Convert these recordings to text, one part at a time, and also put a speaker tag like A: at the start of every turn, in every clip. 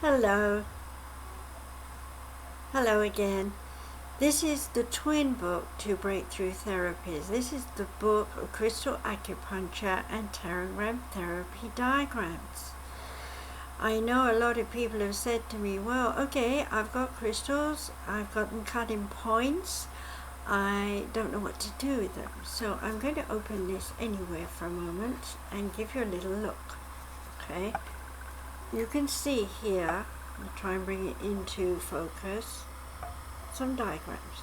A: Hello again. This is the twin book to Breakthrough Therapies. This is the book of Crystal Acupuncture and Teragram Therapy Diagrams. I know a lot of people have said to me, well, okay, I've got crystals, I've got them cut in points, I don't know what to do with them. So I'm going to open this anyway for a moment and give you a little look. Okay, you can see here, I'll try and bring it into focus, some diagrams.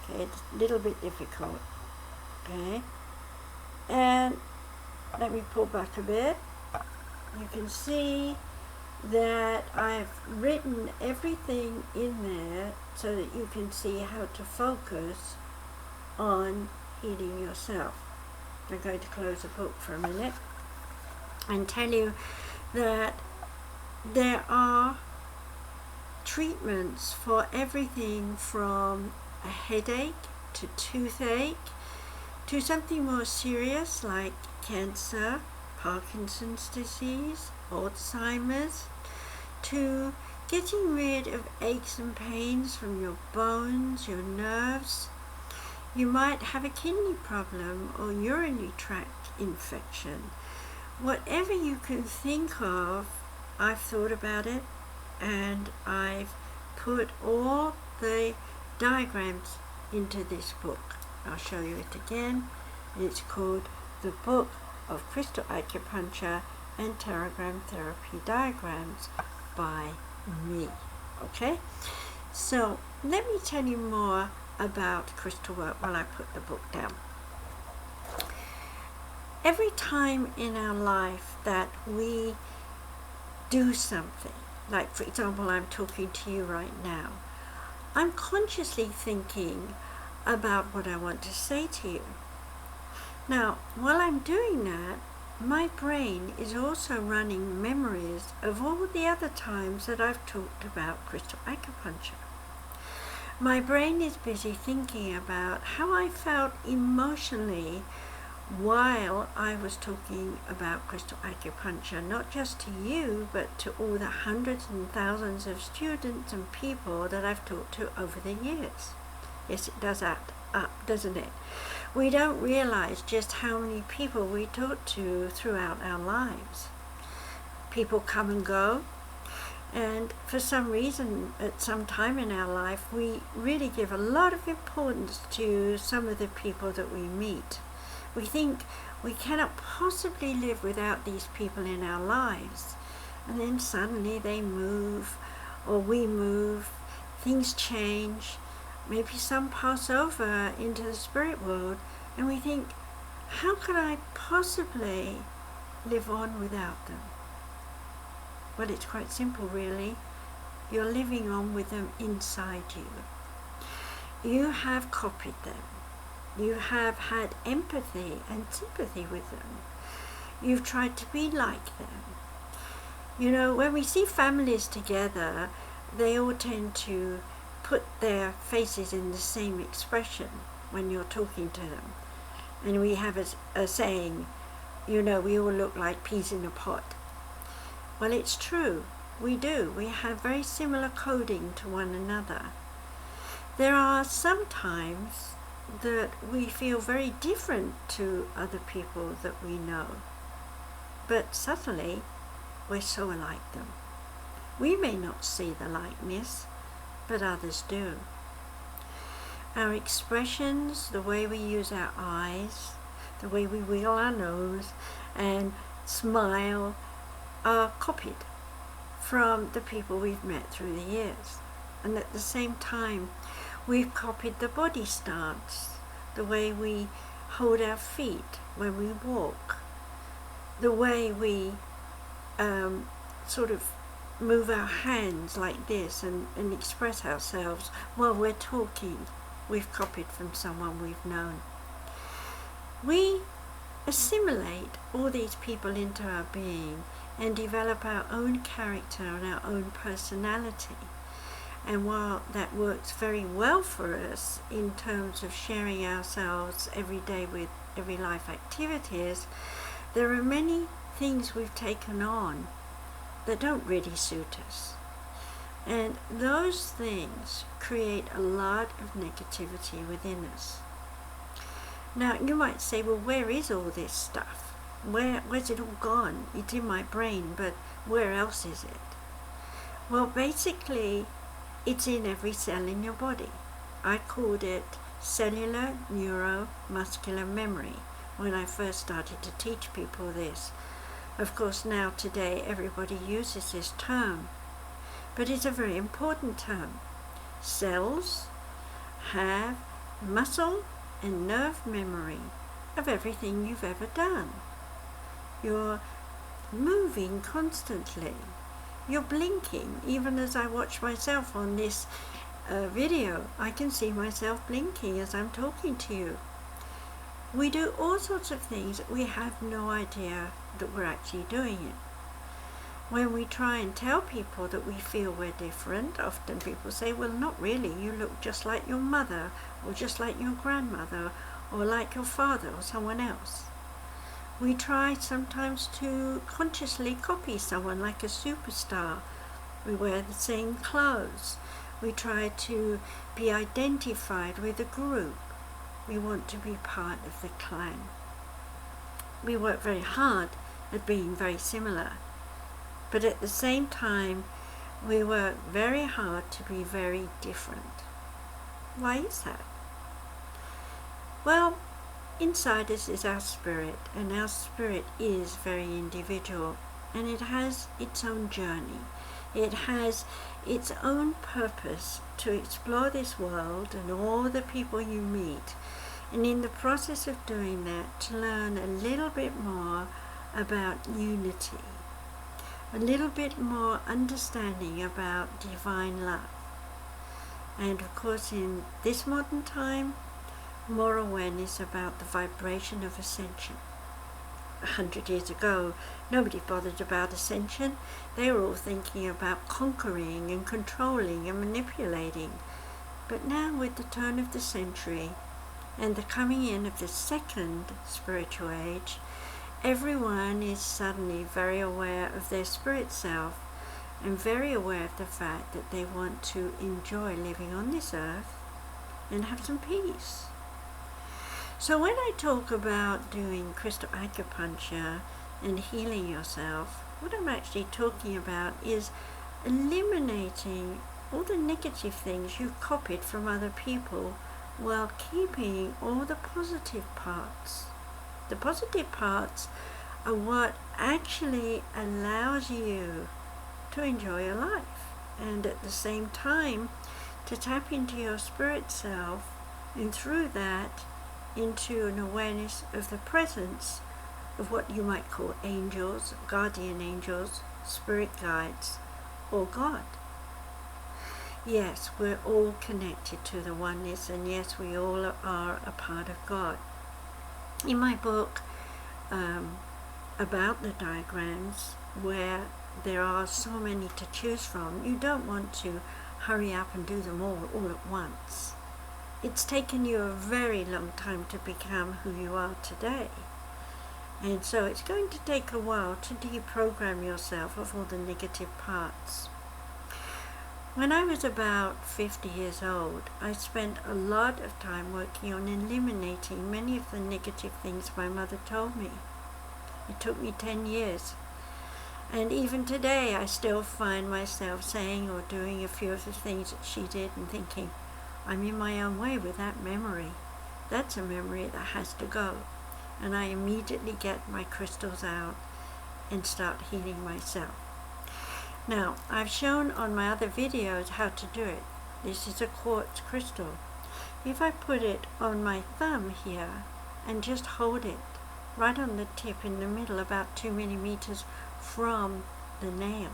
A: Okay, it's a little bit difficult. Okay, and let me pull back a bit. You can see that I've written everything in there so that you can see how to focus on healing yourself. I'm going to close the book for a minute and tell you that there are treatments for everything from a headache to toothache to something more serious like cancer, Parkinson's disease, Alzheimer's, to getting rid of aches and pains from your bones, your nerves. You might have a kidney problem or urinary tract infection. Whatever you can think of, I've thought about it and I've put all the diagrams into this book. I'll show you it again. It's called The Book of Crystal Acupuncture and Teragram Therapy Diagrams by me. Okay? So let me tell you more about crystal work while I put the book down. Every time in our life that we do something, like for example I'm talking to you right now, I'm consciously thinking about what I want to say to you. Now, while I'm doing that, my brain is also running memories of all the other times that I've talked about crystal acupuncture. My brain is busy thinking about how I felt emotionally while I was talking about crystal acupuncture, not just to you, but to all the hundreds and thousands of students and people that I've talked to over the years. Yes, it does add up, doesn't it? We don't realize just how many people we talk to throughout our lives. People come and go, and for some reason, at some time in our life, we really give a lot of importance to some of the people that we meet. We think we cannot possibly live without these people in our lives. And then suddenly they move, or we move, things change, maybe some pass over into the spirit world, and we think, how could I possibly live on without them? Well, it's quite simple really. You're living on with them inside you. You have copied them. You have had empathy and sympathy with them. You've tried to be like them. You know, when we see families together, they all tend to put their faces in the same expression when you're talking to them. And we have a saying, you know, we all look like peas in a pot. Well, it's true. We do. We have very similar coding to one another. There are some times that we feel very different to other people that we know, but subtly we're so like them. We may not see the likeness, but others do. Our expressions, the way we use our eyes, the way we wiggle our nose and smile, are copied from the people we've met through the years. And at the same time, we've copied the body stance, the way we hold our feet when we walk, the way we sort of move our hands like this and express ourselves while we're talking. We've copied from someone we've known. We assimilate all these people into our being and develop our own character and our own personality. And while that works very well for us in terms of sharing ourselves every day with every life activities, there are many things we've taken on that don't really suit us. And those things create a lot of negativity within us. Now, you might say, well, where is all this stuff? Where's it all gone? It's in my brain, but where else is it? Well, basically, it's in every cell in your body. I called it cellular neuromuscular memory when I first started to teach people this. Of course, now today everybody uses this term, but it's a very important term. Cells have muscle and nerve memory of everything you've ever done. You're moving constantly. You're blinking. Even as I watch myself on this video, I can see myself blinking as I'm talking to you. We do all sorts of things that we have no idea that we're actually doing it. When we try and tell people that we feel we're different, often people say, well, not really, you look just like your mother, or just like your grandmother, or like your father, or someone else. We try sometimes to consciously copy someone, like a superstar. We wear the same clothes. We try to be identified with a group. We want to be part of the clan. We work very hard at being very similar. But at the same time, we work very hard to be very different. Why is that? Well, inside us is our spirit, and our spirit is very individual, and it has its own journey. It has its own purpose to explore this world and all the people you meet, and in the process of doing that, to learn a little bit more about unity, a little bit more understanding about divine love. And of course, in this modern time, more awareness about the vibration of ascension. 100 years ago, nobody bothered about ascension. They were all thinking about conquering and controlling and manipulating. But now, with the turn of the century and the coming in of the second spiritual age, everyone is suddenly very aware of their spirit self and very aware of the fact that they want to enjoy living on this earth and have some peace. So when I talk about doing crystal acupuncture and healing yourself, what I'm actually talking about is eliminating all the negative things you've copied from other people while keeping all the positive parts. The positive parts are what actually allows you to enjoy your life, and at the same time to tap into your spirit self, and through that into an awareness of the presence of what you might call angels, guardian angels, spirit guides, or God. Yes, we're all connected to the oneness, and yes, we all are a part of God. In my book about the diagrams, where there are so many to choose from, you don't want to hurry up and do them all at once. It's taken you a very long time to become who you are today. And so it's going to take a while to deprogram yourself of all the negative parts. When I was about 50 years old, I spent a lot of time working on eliminating many of the negative things my mother told me. It took me 10 years. And even today, I still find myself saying or doing a few of the things that she did and thinking, I'm in my own way with that memory. That's a memory that has to go. And I immediately get my crystals out and start healing myself. Now, I've shown on my other videos how to do it. This is a quartz crystal. If I put it on my thumb here and just hold it right on the tip in the middle, about 2 millimeters from the nail,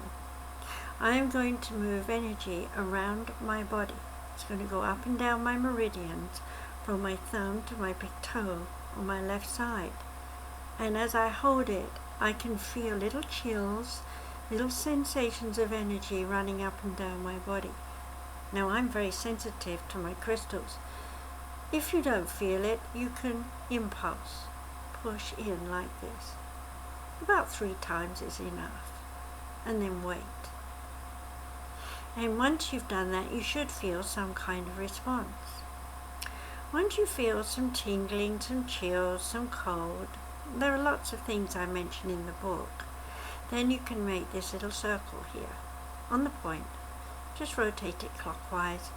A: I am going to move energy around my body. It's going to go up and down my meridians from my thumb to my big toe on my left side. And as I hold it, I can feel little chills, little sensations of energy running up and down my body. Now, I'm very sensitive to my crystals. If you don't feel it, you can push in like this. About 3 times is enough. and then wait. And once you've done that, you should feel some kind of response. Once you feel some tingling, some chills, some cold, there are lots of things I mention in the book, then you can make this little circle here on the point. Just rotate it clockwise.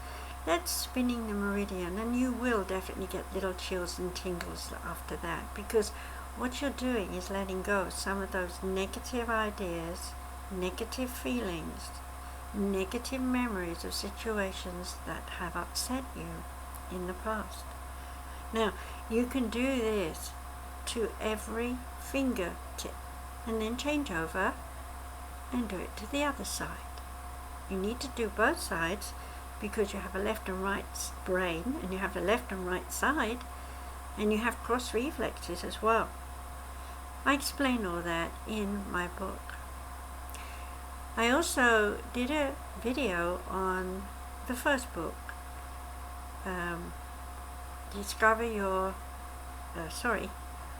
A: That's spinning the meridian, and you will definitely get little chills and tingles after that, because what you're doing is letting go of some of those negative ideas, negative feelings, negative memories of situations that have upset you in the past. Now, you can do this to every fingertip and then change over and do it to the other side. You need to do both sides because you have a left and right brain, and you have a left and right side, and you have cross reflexes as well. I explain all that in my book. I also did a video on the first book, Discover Your,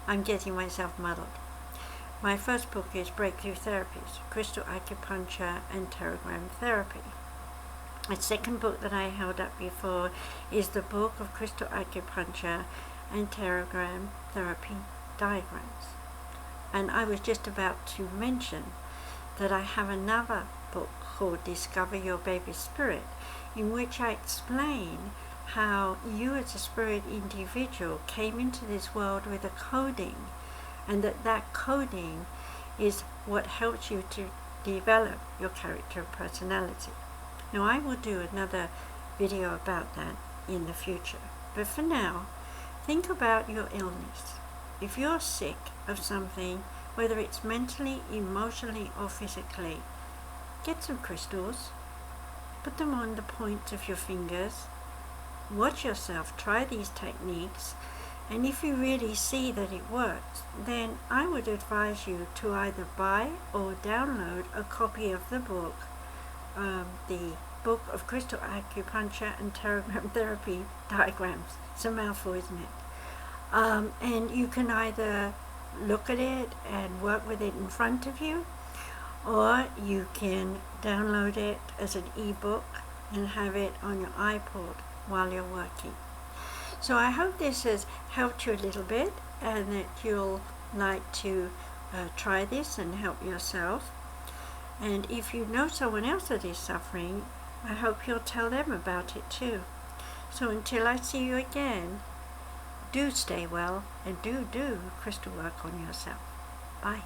A: I'm getting myself muddled. My first book is Breakthrough Therapies, Crystal Acupuncture and Teragram Therapy. The second book that I held up before is the book of Crystal Acupuncture and Teragram Therapy Diagrams. And I was just about to mention that I have another book called Discover Your Baby Spirit, in which I explain how you as a spirit individual came into this world with a coding, and that coding is what helps you to develop your character and personality. Now, I will do another video about that in the future, but for now, think about your illness. If you're sick of something, whether it's mentally, emotionally, or physically, get some crystals, put them on the points of your fingers, watch yourself try these techniques, and if you really see that it works, then I would advise you to either buy or download a copy of the book, the book of Crystal Acupuncture and Teragram Therapy Diagrams. It's a mouthful, isn't it? And you can either look at it and work with it in front of you, or you can download it as an ebook and have it on your iPod while you're working. So I hope this has helped you a little bit, and that you'll like to try this and help yourself. And if you know someone else that is suffering, I hope you'll tell them about it too. So until I see you again, do stay well, and do crystal work on yourself. Bye.